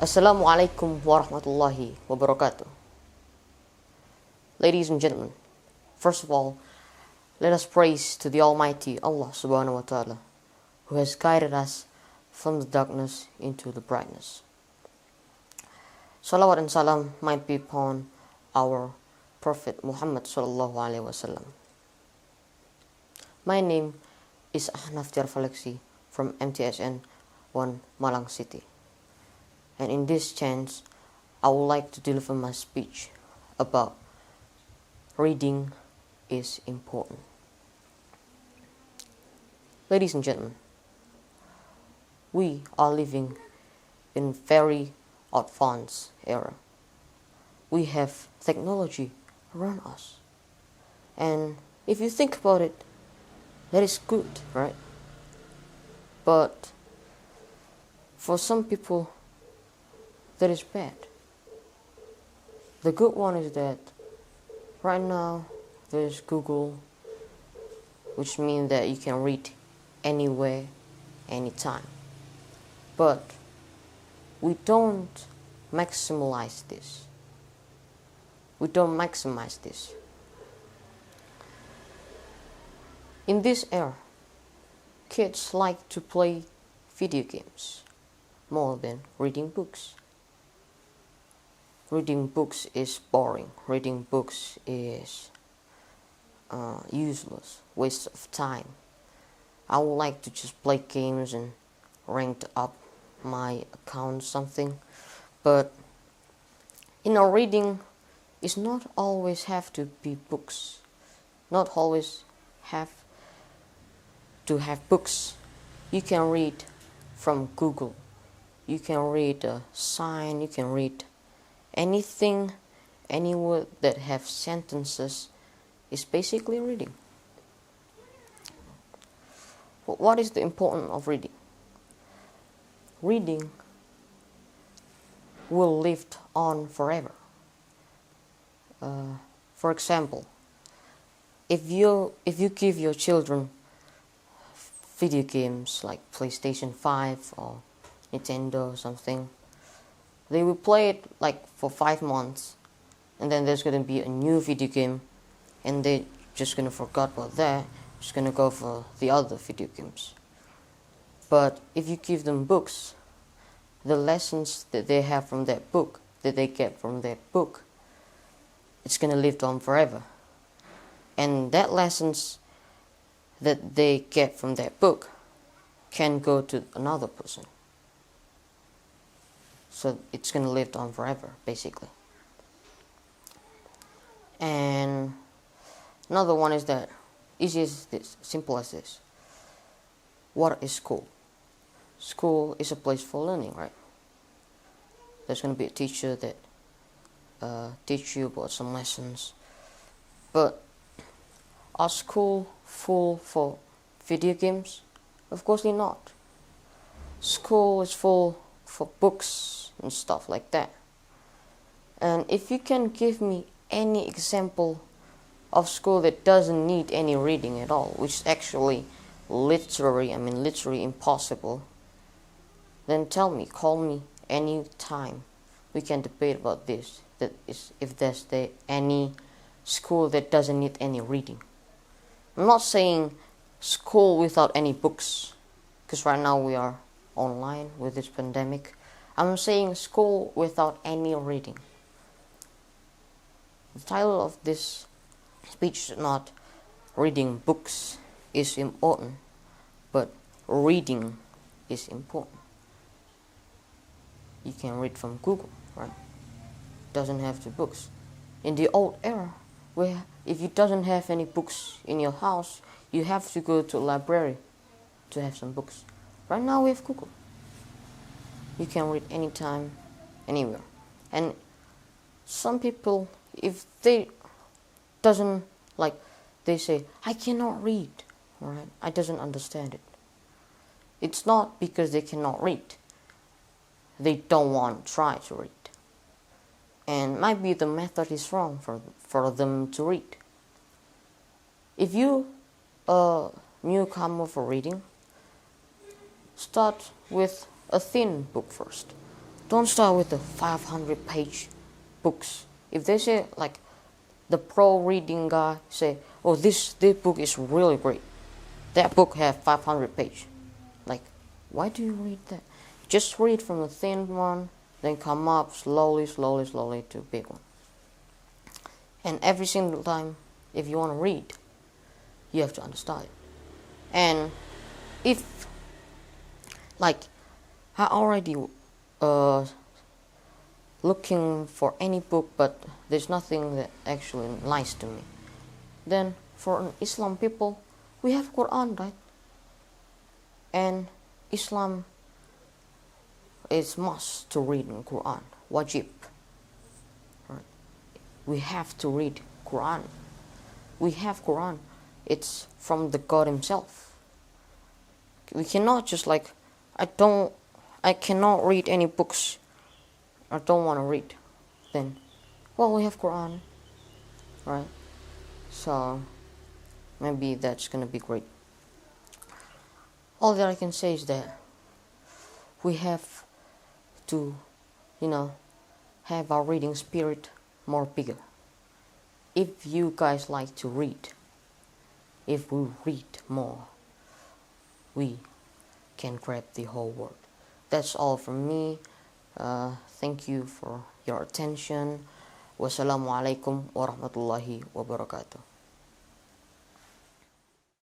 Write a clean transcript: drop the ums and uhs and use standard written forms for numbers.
Assalamualaikum warahmatullahi wabarakatuh. Ladies and gentlemen, first of all, let us praise to the Almighty Allah subhanahu wa ta'ala, who has guided us from the darkness into the brightness. Salawat and salam might be upon our Prophet Muhammad sallallahu alaihi wasallam. My name is Ahnaf Tiar Valexi from MTsN 1 Malang City. And in this chance, I would like to deliver my speech about reading is important. Ladies and gentlemen, we are living in a very advanced era. We have technology around us. And if you think about it, that is good, right? But for some people, that is bad. The good one is that right now there's Google, which means that you can read anywhere, anytime. But we don't maximize this. We don't maximize this. In this era, kids like to play video games more than reading books. Reading books is boring. Reading books is useless, waste of time. I would like to just play games and rank up my account something, but reading is not always have to be books. Not always have to have books. You can read from Google. You can read a sign. You can read anything, any word that have sentences is basically reading. But what is the importance of reading? Reading will live on forever. For example, if you give your children video games like PlayStation 5 or Nintendo or something, they will play it like for 5 months, and then there's going to be a new video game, and they're just going to forget about that, just going to go for the other video games. But if you give them books, the lessons that they have from that book, that they get from that book, it's going to live on forever. And that lessons that they get from that book can go to another person. So it's going to live on forever, basically. And another one is that, easy as this, simple as this. What is school? School is a place for learning, right? There's going to be a teacher that teach you about some lessons. But are school full for video games? Of course not. School is full for books and stuff like that. And if you can give me any example of school that doesn't need any reading at all, which is actually literally impossible, then tell me, call me any time. We can debate about this. That is, if there's any school that doesn't need any reading. I'm not saying school without any books, because right now we are online with this pandemic. I'm saying school without any reading. The title of this speech is not reading books is important, but reading is important. You can read from Google, right? Doesn't have to books. In the old era, where if you doesn't have any books in your house, you have to go to a library to have some books. Right now we have Google. You can read anytime, anywhere. And some people, if they doesn't like, they say, I cannot read, right? I doesn't understand it. It's not because they cannot read. They don't want to try to read. And maybe the method is wrong for them to read. If you a newcomer for reading, start with a thin book first. Don't start with the 500-page books. If they say, like, the pro reading guy say, oh, this book is really great, that book have 500 pages. Like, why do you read that? Just read from the thin one, then come up slowly to big one. And every single time, if you want to read, you have to understand it. And if, like, I already looking for any book, but there's nothing that actually nice to me, then for Islam people, we have Quran, right? And Islam is must to read in Quran, wajib. Right? We have to read Quran. We have Quran. It's from the God Himself. We cannot just like, I cannot read any books I don't want to read. Then, well, we have Quran, right? So maybe that's gonna be great. All that I can say is that we have to, have our reading spirit more bigger. If you guys like to read, if we read more, we can grab the whole world. That's all from me. Thank you for your attention. Wassalamualaikum warahmatullahi wabarakatuh.